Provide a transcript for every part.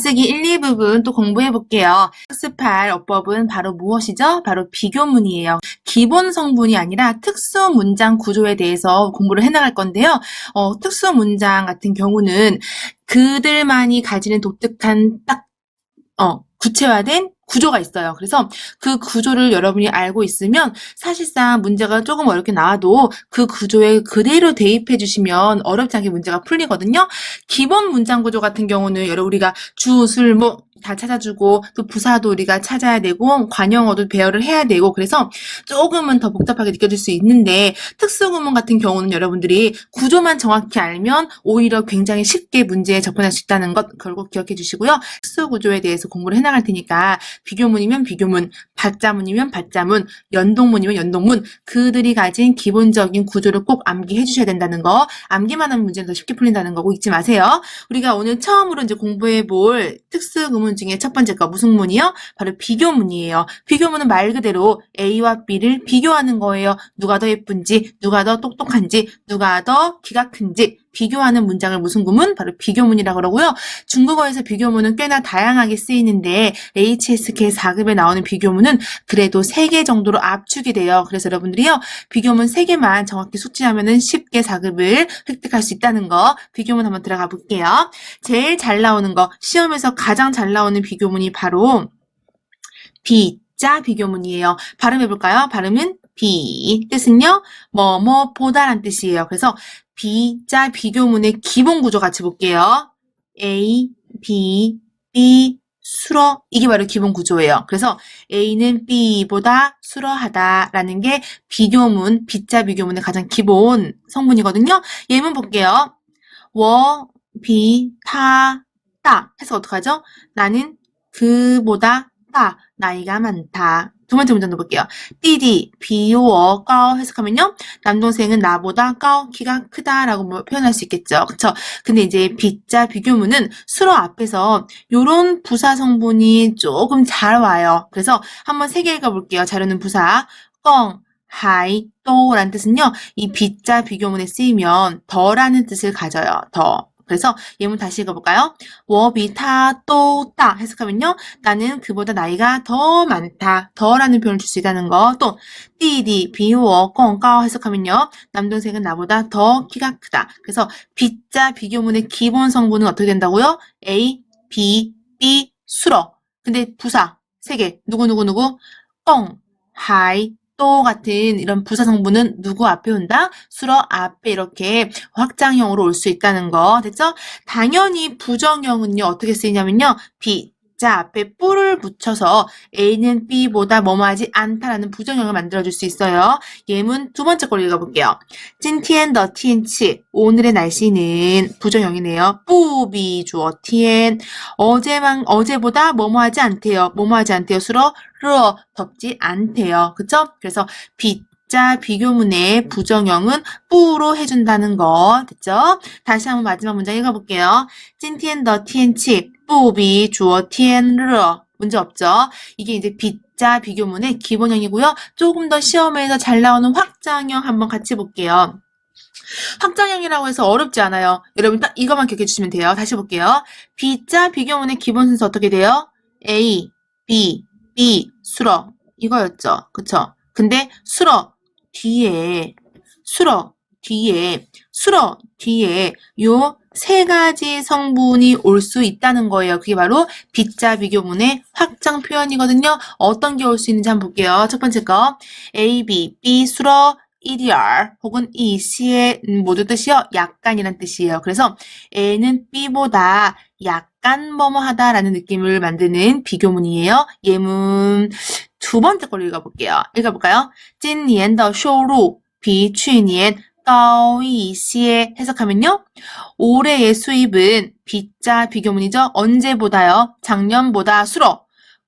글쓰기 1, 2부분 또 공부해 볼게요. 학습할 어법은 바로 무엇이죠? 바로 비교문이에요. 기본 성분이 아니라 특수 문장 구조에 대해서 공부를 해나갈 건데요. 특수 문장 같은 경우는 그들만이 가지는 독특한 구체화된 구조가 있어요. 그래서 그 구조를 여러분이 알고 있으면 사실상 문제가 조금 어렵게 나와도 그 구조에 그대로 대입해 주시면 어렵지 않게 문제가 풀리거든요. 기본 문장 구조 같은 경우는 우리가 주, 술, 목 다 찾아주고 또 부사도 우리가 찾아야 되고 관용어도 배열을 해야 되고 그래서 조금은 더 복잡하게 느껴질 수 있는데 특수구문 같은 경우는 여러분들이 구조만 정확히 알면 오히려 굉장히 쉽게 문제에 접근할 수 있다는 것 결국 기억해 주시고요. 특수구조에 대해서 공부를 해나갈 테니까 비교문이면 비교문, 받자문이면 받자문, 연동문이면 연동문 그들이 가진 기본적인 구조를 꼭 암기해 주셔야 된다는 거 암기만 하면 문제는 더 쉽게 풀린다는 거 꼭 잊지 마세요. 우리가 오늘 처음으로 이제 공부해 볼 특수구문 중에 첫 번째 거 무슨 문이요? 바로 비교문이에요. 비교문은 말 그대로 A와 B를 비교하는 거예요. 누가 더 예쁜지, 누가 더 똑똑한지, 누가 더 키가 큰지 비교하는 문장을 무슨 구문? 바로 비교문이라고 그러고요. 중국어에서 비교문은 꽤나 다양하게 쓰이는데 HSK 4급에 나오는 비교문은 그래도 3개 정도로 압축이 돼요. 그래서 여러분들이요. 비교문 3개만 정확히 숙지하면은 쉽게 4급을 획득할 수 있다는 거 비교문 한번 들어가 볼게요. 제일 잘 나오는 거 시험에서 가장 잘 나오는 비교문이 바로 비자 비교문이에요. 발음해볼까요? 발음은 비, 뜻은요? 뭐뭐보다란 뜻이에요. 그래서 비자 비교문의 기본 구조 같이 볼게요. A, B, B, 수러 이게 바로 기본 구조예요. 그래서 A는 B보다 수러하다라는 게 비교문, 비자 비교문의 가장 기본 성분이거든요. 예문 볼게요. 我比他大 해서 어떡하죠? 나는 그보다 따, 나이가 많다. 두 번째 문장도 볼게요. 띠디, 비오, 까오 해석하면요. 남동생은 나보다 까오, 키가 크다라고 표현할 수 있겠죠. 그쵸? 근데 이제 비자 비교문은 수로 앞에서 요런 부사 성분이 조금 잘 와요. 그래서 한번 3개 읽어볼게요. 자료는 부사. 껑, 하이, 또라는 뜻은요. 이 비자 비교문에 쓰이면 더라는 뜻을 가져요. 더. 그래서 예문 다시 읽어볼까요? 我比他都大 해석하면요. 나는 그보다 나이가 더 많다. 더라는 표현을 줄 수 있다는 거. 또 띠디 비我更高 해석하면요. 남동생은 나보다 더 키가 크다. 그래서 비자 비교문의 기본 성분은 어떻게 된다고요? A, B, B, 수러. 근데 부사 3개. 누구? 껑, 하이, 또 같은 이런 부사 성분은 누구 앞에 온다? 수러 앞에 이렇게 확장형으로 올 수 있다는 거 됐죠? 당연히 부정형은요 어떻게 쓰이냐면요 비자 앞에 뿔을 붙여서 A는 B보다 뭐뭐하지 않다라는 부정형을 만들어줄 수 있어요. 예문 두 번째 걸 읽어볼게요. 今天的天气 오늘의 날씨는 부정형이네요. 不比昨天 어제보다 뭐뭐하지 않대요. 뭐뭐하지 않대요. 수러 르어 덥지 않대요. 그쵸? 그래서 비자 비교문의 부정형은 뿌로 해준다는 거 됐죠? 다시 한번 마지막 문장 읽어볼게요. 今天的天气不比昨天热 문제 없죠? 이게 이제 비자 비교문의 기본형이고요. 조금 더 시험에서 잘 나오는 확장형 한번 같이 볼게요. 확장형이라고 해서 어렵지 않아요. 여러분 딱 이것만 기억해 주시면 돼요. 다시 볼게요. 비자 비교문의 기본 순서 어떻게 돼요? A, B, B, 수러 이거였죠. 그쵸? 근데 수러 뒤에 요 3가지 성분이 올 수 있다는 거예요. 그게 바로 비자 비교문의 확장 표현이거든요. 어떤 게 올 수 있는지 한번 볼게요. 첫 번째 거 A, B, B, 수러 EDR 혹은 이시의 모두 뜻이요. 약간이란 뜻이에요. 그래서 A는 B보다 약간 뭐뭐하다라는 느낌을 만드는 비교문이에요. 예문 두 번째 걸 읽어볼게요. 읽어볼까요? 今年的收入比去年高一些 해석하면요. 올해의 수입은 비자 비교문이죠. 언제보다요? 작년보다 수로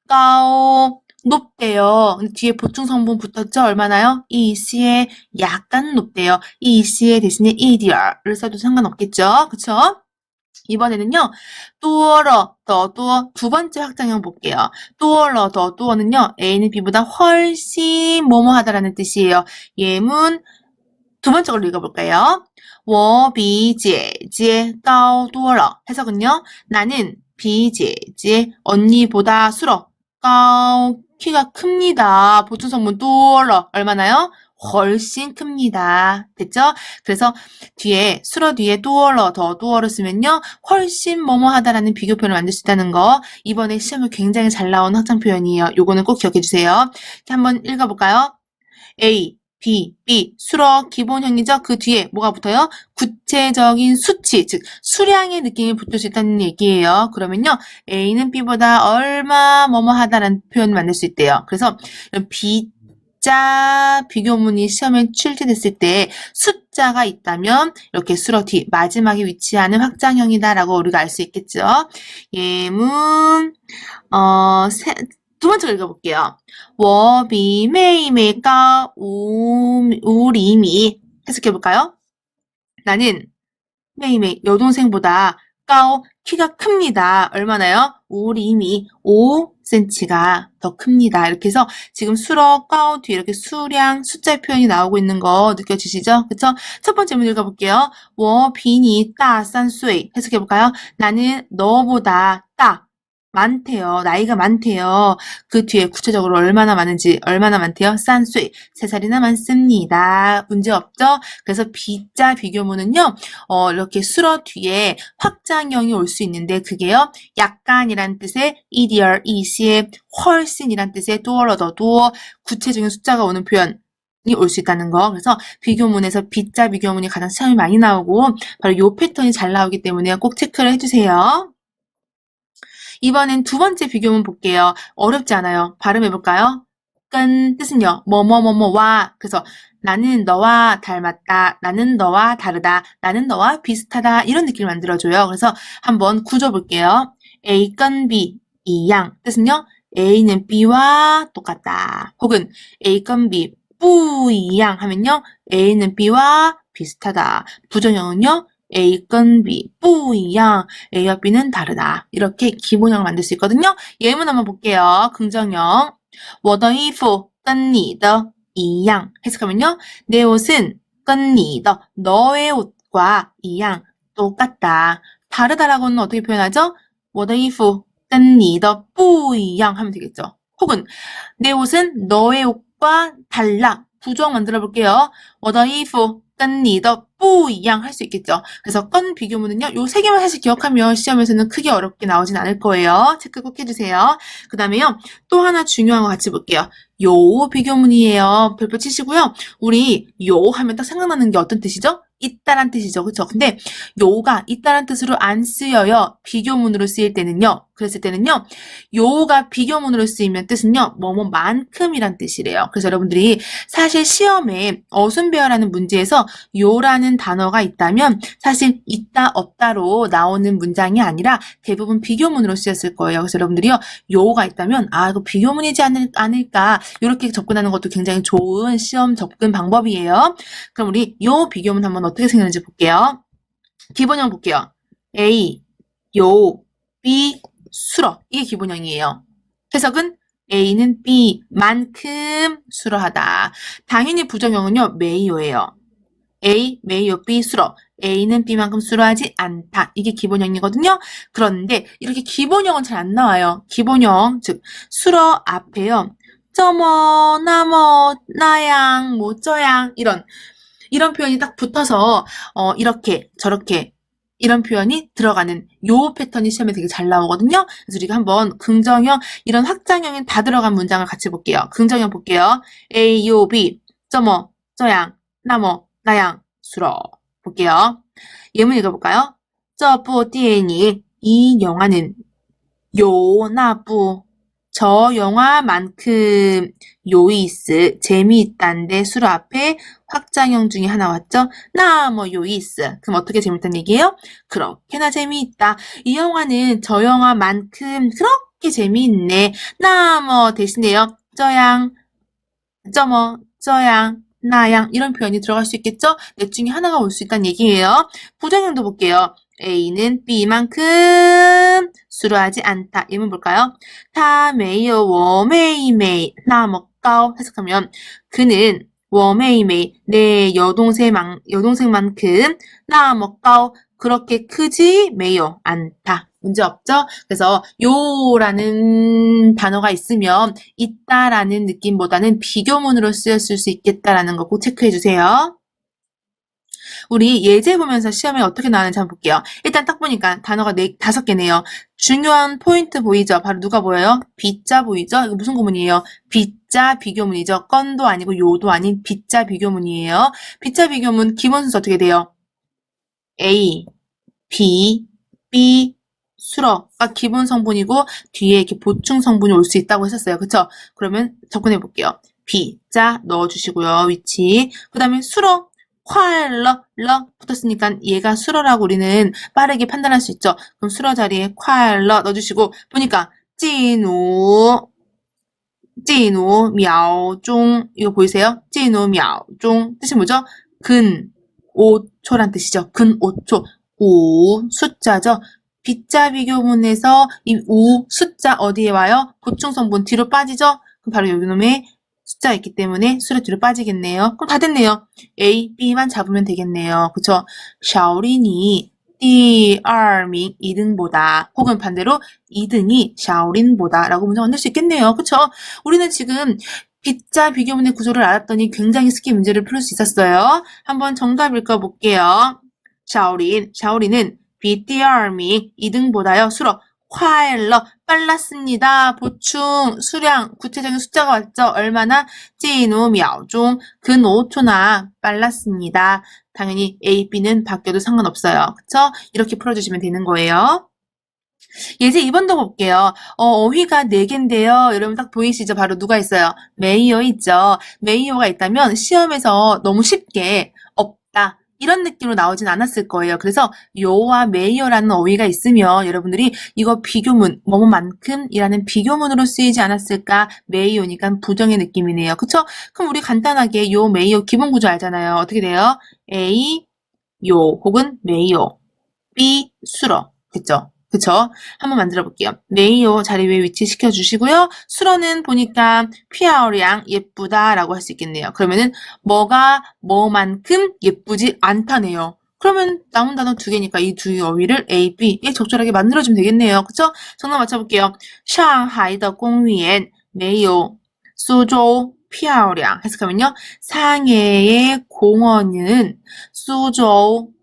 까오 높대요. 뒤에 보충 성분 붙었죠? 얼마나요? 이시에 약간 높대요. 이시에 대신에 EDR을 써도 상관없겠죠? 그쵸? 이번에는요. 多了 더多두 번째 확장형 볼게요. 多了 더多는요. A는 B보다 훨씬 뭐뭐하다라는 뜻이에요. 예문 두 번째 걸로 읽어볼까요? 我比姐姐高多了 해석은요. 나는 비제제 언니보다 수러 까오 키가 큽니다. 보충성분 또러 얼마나요? 훨씬 큽니다. 됐죠? 그래서 뒤에 수러 뒤에 또러 더 또어를 쓰면요. 훨씬 뭐뭐하다라는 비교 표현을 만들 수 있다는 거. 이번에 시험에 굉장히 잘 나온 확장 표현이에요. 요거는 꼭 기억해 주세요. 한번 읽어볼까요? A, B, B 수러 기본형이죠. 그 뒤에 뭐가 붙어요? 구체적인 수치, 즉 수량의 느낌이 붙을 수 있다는 얘기예요. 그러면요. A는 B보다 얼마 뭐뭐하다라는 표현을 만들 수 있대요. 그래서 이런 B자 비교문이 시험에 출제됐을 때 숫자가 있다면 이렇게 수러 뒤 마지막에 위치하는 확장형이다라고 우리가 알 수 있겠죠. 예문 두 번째 읽어볼게요. 我比妹妹高5厘米 해석해볼까요? 나는 메이메이 여동생보다 까오 키가 큽니다. 얼마나요? 5厘米 5cm가 더 큽니다. 이렇게 해서 지금 수러 까오 뒤에 이렇게 수량 숫자 표현이 나오고 있는 거 느껴지시죠? 그쵸? 첫 번째 문제 읽어볼게요. 我比你大3岁 해석해볼까요? 나는 너보다 많대요. 나이가 많대요. 그 뒤에 구체적으로 얼마나 많은지, 얼마나 많대요? 싼수이 3살이나 많습니다. 문제 없죠? 그래서 B자 비교문은요, 이렇게 수러 뒤에 확장형이 올 수 있는데, 그게요, 약간이란 뜻의 EDR, EC의 훨씬이란 뜻의 도어러 더 도어, 구체적인 숫자가 오는 표현. 이 올 수 있다는 거. 그래서 비교문에서 B자 비교문이 가장 시험이 많이 나오고, 바로 이 패턴이 잘 나오기 때문에 꼭 체크를 해주세요. 이번엔 두 번째 비교문 볼게요. 어렵지 않아요. 발음해볼까요? 끈 뜻은요. 뭐뭐뭐뭐와 그래서 나는 너와 닮았다. 나는 너와 다르다. 나는 너와 비슷하다. 이런 느낌을 만들어줘요. 그래서 한번 구조 볼게요. A 건 B 이양 뜻은요. A는 B와 똑같다. 혹은 A 건 B 뿌이양 하면요. A는 B와 비슷하다. 부정형은요. A 건 B, 不一样 A와 B는 다르다. 이렇게 기본형을 만들 수 있거든요. 예문 한번 볼게요. 긍정형. 我的衣服跟你的一样 해석하면요. 내 옷은 跟你的 너의 옷과 一样 똑같다. 다르다라고는 어떻게 표현하죠? 我的衣服跟你的不一样 하면 되겠죠. 혹은 내 옷은 너의 옷과 달라. 부정 만들어 볼게요. 我的衣服跟你的不一样 할 수 있겠죠. 그래서 건 비교문은요. 요 세 개만 사실 기억하면 시험에서는 크게 어렵게 나오진 않을 거예요. 체크 꼭 해주세요. 그 다음에요. 또 하나 중요한 거 같이 볼게요. 요 비교문이에요. 별표 치시고요. 우리 요 하면 딱 생각나는 게 어떤 뜻이죠? 있다란 뜻이죠. 그쵸? 근데 요가 있다란 뜻으로 안 쓰여요. 비교문으로 쓰일 때는요. 그랬을 때는요. 요가 비교문으로 쓰이면 뜻은요. 뭐뭐만큼이란 뜻이래요. 그래서 여러분들이 사실 시험에 어순배열하는 문제에서 요라는 단어가 있다면 사실 있다 없다로 나오는 문장이 아니라 대부분 비교문으로 쓰였을 거예요. 그래서 여러분들이요. 요가 있다면 이거 비교문이지 않을까 이렇게 접근하는 것도 굉장히 좋은 시험 접근 방법이에요. 그럼 우리 요 비교문 한번 어떻게 생겼는지 볼게요. 기본형 볼게요. A, 요, B, 수러. 이게 기본형이에요. 해석은 A는 B만큼 수러하다. 당연히 부정형은요. 메이요예요. A, 메이요, B, 수러. A는 B만큼 수러하지 않다. 이게 기본형이거든요. 그런데 이렇게 기본형은 잘 안 나와요. 기본형, 즉 수러 앞에요. 저뭐, 나뭐, 나양, 뭐, 저양 이런 표현이 딱 붙어서 이렇게 저렇게 이런 표현이 들어가는 요 패턴이 시험에 되게 잘 나오거든요. 그래서 우리가 한번 긍정형 이런 확장형이 다 들어간 문장을 같이 볼게요. 긍정형 볼게요. A, 요, B, 저뭐, 저양, 나뭐, 나양, 수러 볼게요. 예문 읽어볼까요? 这部电影 이 영화는 요, 나부 저 영화만큼 요이스 재미있다인데 수로 앞에 확장형 중에 하나 왔죠? 나 뭐 요이스 그럼 어떻게 재미있다는 얘기예요? 그렇게나 재미있다. 이 영화는 저 영화만큼 그렇게 재미있네. 나 뭐 대신에요. 저양 저뭐 저양 나양 이런 표현이 들어갈 수 있겠죠? 넷 중에 하나가 올 수 있다는 얘기예요. 부정형도 볼게요. A는 B만큼 수로하지 않다. 예문 볼까요? 他没有我妹妹那么高 해석하면 그는 我妹妹 내 여동생만큼 那么高 그렇게 크지 매요 않다. 문제 없죠? 그래서 요라는 단어가 있으면 있다라는 느낌보다는 비교문으로 쓰였을 수 있겠다라는 거 꼭 체크해 주세요. 우리 예제 보면서 시험에 어떻게 나왔는지 한번 볼게요. 일단 딱 보니까 단어가 5개네요. 중요한 포인트 보이죠? 바로 누가 보여요? B자 보이죠? 이거 무슨 구문이에요? B자 비교문이죠. 건도 아니고 요도 아닌 B자 비교문이에요. B자 비교문 기본 순서 어떻게 돼요? A, B, B, 수러가 기본 성분이고 뒤에 이렇게 보충 성분이 올 수 있다고 했었어요. 그쵸? 그러면 접근해 볼게요. B자 넣어주시고요. 위치. 그 다음에 수러. 콰러, 러 붙었으니까 얘가 수러라고 우리는 빠르게 판단할 수 있죠. 그럼 수러 자리에 콰러 넣어주시고 보니까 찌노, 찌노, 미야오종 이거 보이세요? 찌노, 미야오종 뜻이 뭐죠? 근 5초란 뜻이죠. 근 5초. 오 숫자죠. B자 비교문에서 이 우 숫자 어디에 와요? 보충 성분 뒤로 빠지죠? 그럼 바로 여기 놈의 숫자가 있기 때문에 수로 뒤로 빠지겠네요. 그럼 다 됐네요. A, B만 잡으면 되겠네요. 그쵸? 샤오린이 第二名 2등보다 혹은 반대로 2등이 샤오린보다 라고 문장 만들 수 있겠네요. 그쵸? 우리는 지금 B자 비교문의 구조를 알았더니 굉장히 쉽게 문제를 풀 수 있었어요. 한번 정답 읽어볼게요. 샤오린은 B 第二名 2등보다요. 수로 快乐 빨랐습니다. 보충 수량 구체적인 숫자가 왔죠. 얼마나? 进5秒钟 근 5초나 빨랐습니다. 당연히 A, B는 바뀌어도 상관없어요. 그쵸? 이렇게 풀어주시면 되는 거예요. 예제 2번도 볼게요. 어휘가 4개인데요. 여러분 딱 보이시죠? 바로 누가 있어요? 메이어 있죠. 메이어가 있다면 시험에서 너무 쉽게 없다. 이런 느낌으로 나오진 않았을 거예요. 그래서 요와 메이어라는 어휘가 있으면 여러분들이 이거 비교문, 뭐뭐만큼이라는 비교문으로 쓰이지 않았을까? 메이어니까 부정의 느낌이네요. 그쵸? 그럼 우리 간단하게 요 메이어 기본 구조 알잖아요. 어떻게 돼요? A, 요 혹은 메이어, B, 수러. 됐죠? 그쵸? 한번 만들어 볼게요. 메이어 자리 위에 위치시켜 주시고요. 수러는 보니까 피아오량 예쁘다라고 할 수 있겠네요. 그러면은 뭐가 뭐만큼 예쁘지 않다네요. 그러면 남은 단어 2개니까 이 두 어휘를 A, B에 적절하게 만들어주면 되겠네요. 그쵸? 정답 맞춰볼게요. 상하이的 公园 没有 苏州 피아오량 해석하면요. 상해의 공원은 수저만큼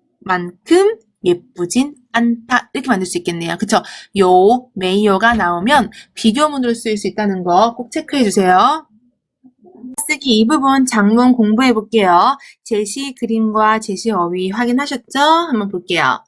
예쁘진 않다. 이렇게 만들 수 있겠네요. 그쵸? 요, 메이어가 나오면 비교문으로 쓰일 수 있다는 거 꼭 체크해 주세요. 쓰기 이 부분 장문 공부해 볼게요. 제시 그림과 제시 어휘 확인하셨죠? 한번 볼게요.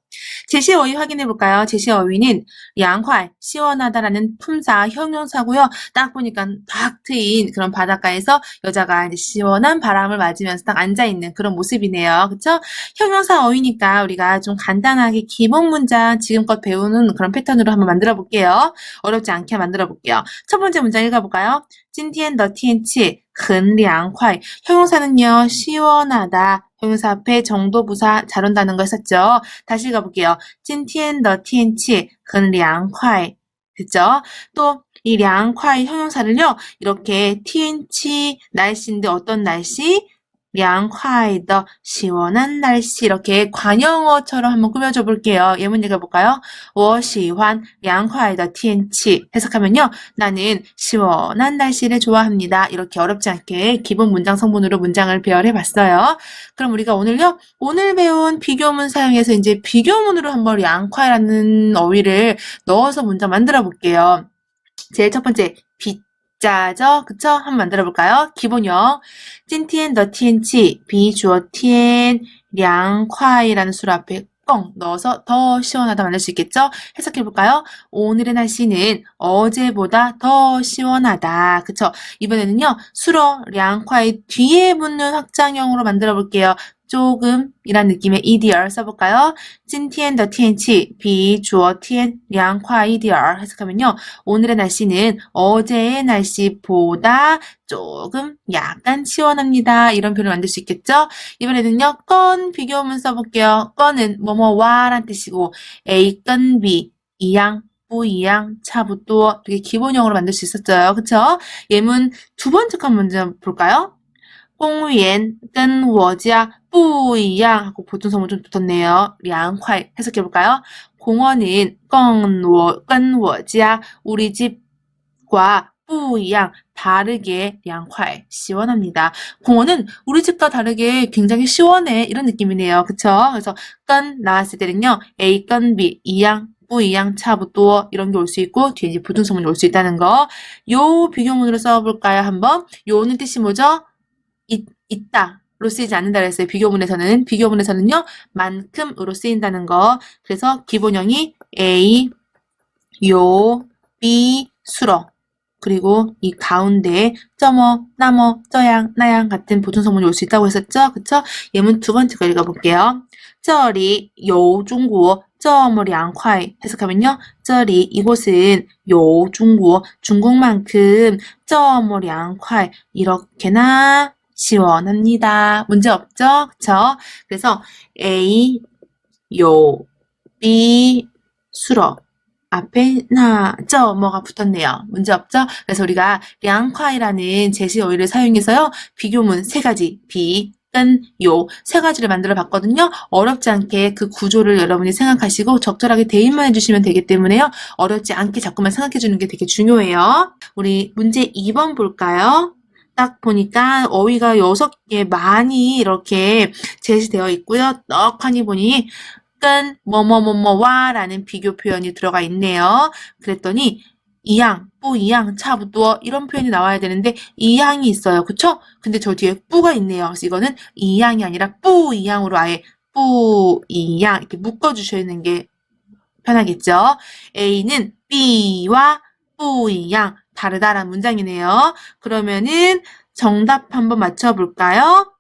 제시 어휘 확인해 볼까요? 제시 어휘는 양활, 시원하다라는 품사 형용사고요. 딱 보니까 딱 트인 그런 바닷가에서 여자가 이제 시원한 바람을 맞으면서 딱 앉아 있는 그런 모습이네요. 그쵸? 형용사 어휘니까 우리가 좀 간단하게 기본 문장 지금껏 배우는 그런 패턴으로 한번 만들어 볼게요. 어렵지 않게 만들어 볼게요. 첫 번째 문장 읽어 볼까요? 今天的天气很凉快. 형용사는요, 시원하다. 형용사 앞에 정도 부사 잘 온다는 거 했었죠. 다시 읽어볼게요. 今天的天气很凉快. 됐죠? 또 이 凉快 형용사를요, 이렇게 天气 날씨인데 어떤 날씨? 凉快的 시원한 날씨 이렇게 관용어처럼 한번 꾸며줘 볼게요. 예문 읽어볼까요? 我喜欢凉快的天气 해석하면요. 나는 시원한 날씨를 좋아합니다. 이렇게 어렵지 않게 기본 문장 성분으로 문장을 배열해봤어요. 그럼 우리가 오늘요. 오늘 배운 비교문 사용해서 이제 비교문으로 한번 凉快라는 어휘를 넣어서 문장 만들어 볼게요. 제일 첫 번째 B자죠? 그쵸? 한번 만들어 볼까요? 기본형 今天的天气比昨天凉快라는 수로 앞에 껑 넣어서 더 시원하다 만들 수 있겠죠? 해석해 볼까요? 오늘의 날씨는 어제보다 더 시원하다. 그쵸? 이번에는요. 수로 凉快 뒤에 붙는 확장형으로 만들어 볼게요. 조금 이란 느낌의 EDR 써볼까요? 今天的天气比昨天凉快一点 해석하면요. 오늘의 날씨는 어제의 날씨보다 조금 약간 시원합니다. 이런 표현을 만들 수 있겠죠? 이번에는요. 건 비교문 써볼게요. 건은 뭐뭐와란 뜻이고 A, 건, B, 이양, 不一样, 差不多 되게 기본형으로 만들 수 있었어요. 그쵸? 예문 두 번째 건 먼저 볼까요? 公园跟我家不一样 하고 보충 성분 좀 붙었네요. 凉快 해석해 볼까요? 공원은 跟我家 우리 집과 不一样 다르게 凉快 시원합니다. 공원은 우리 집과 다르게 굉장히 시원해 이런 느낌이네요. 그쵸? 그래서 跟 나왔을 때는요. A 跟 B 一样不一样差不多 이런 게 올 수 있고 뒤에 이제 부등성문이 올 수 있다는 거. 요 비교문으로 써볼까요? 한번. 요는 뜻이 뭐죠? 있다. 로 쓰이지 않는다 그랬어요. 비교문에서는요. 만큼으로 쓰인다는 거. 그래서 기본형이 A, 요, B, 수러. 그리고 이 가운데 쩌뭐, 나뭐, 쩌양, 나양 같은 보존성문이 올 수 있다고 했었죠? 그쵸? 예문 두 번째 거 읽어볼게요. 这里有中国这么凉快 해석하면요. 这里 이곳은 有中国 중국만큼 这么凉快 이렇게나 시원합니다. 문제 없죠? 그쵸? 그래서 A, 요, B, 수러. 앞에 뭐가 붙었네요. 문제 없죠? 그래서 우리가 량콰이라는 제시 어휘를 사용해서요. 비교문 세 가지, 비, 끈, 요, 세 가지를 만들어 봤거든요. 어렵지 않게 그 구조를 여러분이 생각하시고 적절하게 대입만 해주시면 되기 때문에요. 어렵지 않게 자꾸만 생각해 주는 게 되게 중요해요. 우리 문제 2번 볼까요? 딱 보니까 어휘가 6개 많이 이렇게 제시되어 있고요. 떡하니 보니 끈 뭐뭐뭐뭐와 라는 비교 표현이 들어가 있네요. 그랬더니 이양, 뿌, 이양, 차부터 이런 표현이 나와야 되는데 이양이 있어요. 그쵸? 근데 저 뒤에 뿌가 있네요. 그래서 이거는 이양이 아니라 뿌, 이양으로 아예 뿌, 이양 이렇게 묶어주셔야 하는 게 편하겠죠? A는 B와 뿌, 이양 다르다라는 문장이네요. 그러면은 정답 한번 맞춰볼까요?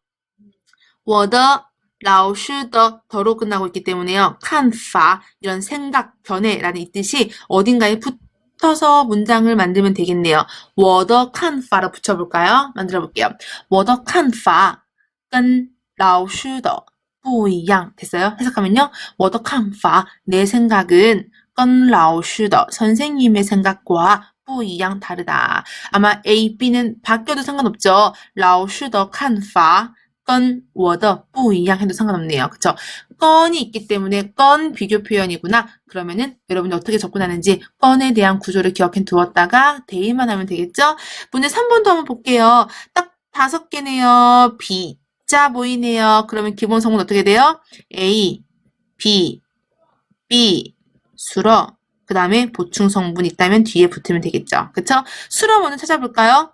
我的老师的 더로 끝나고 있기 때문에요. 看法 이런 생각, 견해라는 이 뜻이 어딘가에 붙어서 문장을 만들면 되겠네요. 我的看法로 붙여볼까요? 만들어 볼게요. 我的看法跟老师的不一样 됐어요? 해석하면요. 我的看法 내 생각은 跟老师的 선생님의 생각과 不一样 다르다. 아마 A, B는 바뀌어도 상관없죠. 老师的看法跟我的不一样해도 상관없네요. 그쵸? 건이 있기 때문에 건 비교 표현이구나. 그러면은 여러분이 어떻게 접근하는지 건에 대한 구조를 기억해 두었다가 대입만 하면 되겠죠? 문제 3번도 한번 볼게요. 딱 5개네요. B자 보이네요. 그러면 기본 성분 어떻게 돼요? A, B, B, 수러. 그 다음에 보충 성분 있다면 뒤에 붙으면 되겠죠. 그쵸? 수러 먼저 찾아볼까요?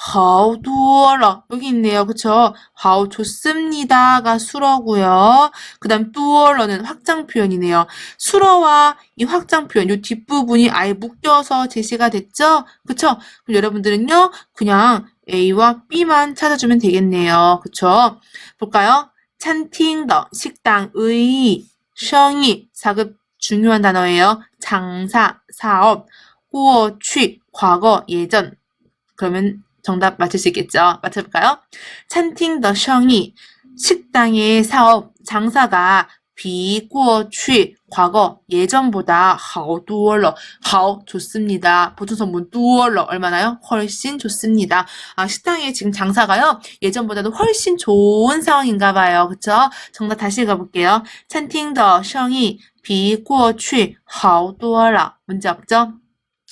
好多了 여기 있네요. 그쵸? 好 좋습니다가 수러고요. 그 다음 多了는 확장 표현이네요. 수러와 이 확장 표현, 이 뒷부분이 아예 묶여서 제시가 됐죠? 그쵸? 그럼 여러분들은요, 그냥 A와 B만 찾아주면 되겠네요. 그쵸? 볼까요? 餐厅的 식당의 生意 사급 중요한 단어예요. 장사, 사업, 过去 과거, 예전. 그러면 정답 맞출 수 있겠죠? 맞춰볼까요? 餐厅的生意 식당의 사업, 장사가 比过去 과거, 예전보다 好多了 好, 좋습니다. 보충성분 多了 얼마나요? 훨씬 좋습니다. 아, 식당의 지금 장사가요, 예전보다도 훨씬 좋은 상황인가 봐요. 그쵸? 정답 다시 읽어볼게요. 餐厅的生意比过去好多了 문제 없죠?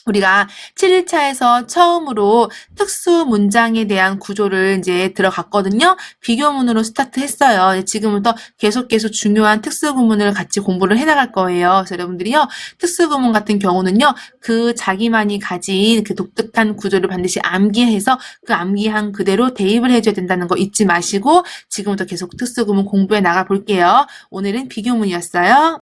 우리가 7일차에서 처음으로 특수 문장에 대한 구조를 이제 들어갔거든요. 비교문으로 스타트했어요. 지금부터 계속 중요한 특수 구문을 같이 공부를 해나갈 거예요. 그래서 여러분들이요, 특수 구문 같은 경우는요, 그 자기만이 가진 그 독특한 구조를 반드시 암기해서 그 암기한 그대로 대입을 해줘야 된다는 거 잊지 마시고 지금부터 계속 특수 구문 공부해 나가 볼게요. 오늘은 비교문이었어요.